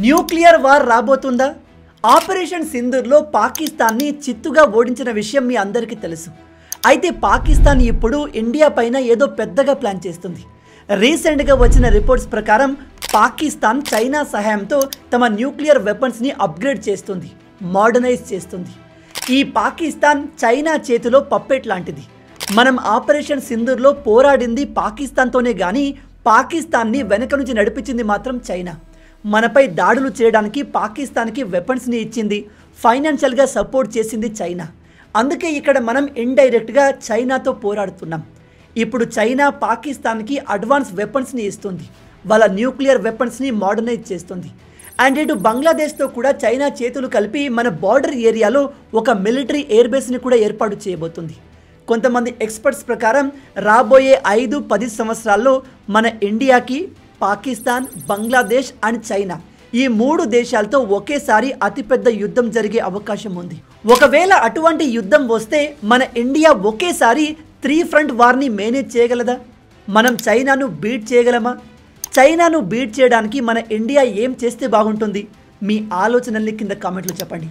Nuclear war రాబోతుందా? Operation సింధూర్లో పాకిస్తాన్ని చిత్తుగా ఓడించిన విషయం మీ అందరికీ తెలుసు. అయితే పాకిస్తాన్ ఇప్పుడు ఇండియా పైన ఏదో పెద్దగా ప్లాన్ చేస్తుంది. రీసెంట్గా వచ్చిన రిపోర్ట్స్ ప్రకారం పాకిస్తాన్ చైనా సహాయంతో తమ న్యూక్లియర్ వెపన్స్ని అప్గ్రేడ్ చేస్తుంది, మోడర్నైజ్ చేస్తుంది. ఈ పాకిస్తాన్ చైనా చేతిలో పప్పెట్ లాంటిది. మనం ఆపరేషన్ సింధూర్లో పోరాడింది పాకిస్తాన్తోనే కానీ పాకిస్తాన్ని వెనక నుంచి నడిపించింది మాత్రం చైనా. మనపై దాడులు చేయడానికి పాకిస్తాన్కి వెపన్స్ని ఇచ్చింది, ఫైనాన్షియల్గా సపోర్ట్ చేసింది చైనా. అందుకే ఇక్కడ మనం ఇండైరెక్ట్గా చైనాతో పోరాడుతున్నాం. ఇప్పుడు చైనా పాకిస్తాన్కి అడ్వాన్స్ వెపన్స్ని ఇస్తుంది, వాళ్ళ న్యూక్లియర్ వెపన్స్ని మోడర్నైజ్ చేస్తుంది. అండ్ ఇటు బంగ్లాదేశ్తో కూడా చైనా చేతులు కలిపి మన బార్డర్ ఏరియాలో ఒక మిలిటరీ ఎయిర్ బేస్ని కూడా ఏర్పాటు చేయబోతుంది. కొంతమంది ఎక్స్పర్ట్స్ ప్రకారం రాబోయే 5-10 సంవత్సరాల్లో మన ఇండియాకి పాకిస్తాన్, బంగ్లాదేశ్ అండ్ చైనా ఈ 3 దేశాలతో ఒకేసారి అతిపెద్ద యుద్ధం జరిగే అవకాశం ఉంది. ఒకవేళ అటువంటి యుద్ధం వస్తే మన ఇండియా ఒకేసారి 3 ఫ్రంట్ వార్ని మేనేజ్ చేయగలదా? మనం చైనాను బీట్ చేయగలమా? చైనాను బీట్ చేయడానికి మన ఇండియా ఏం చేస్తే బాగుంటుంది? మీ ఆలోచనల్ని కింద కామెంట్లో చెప్పండి.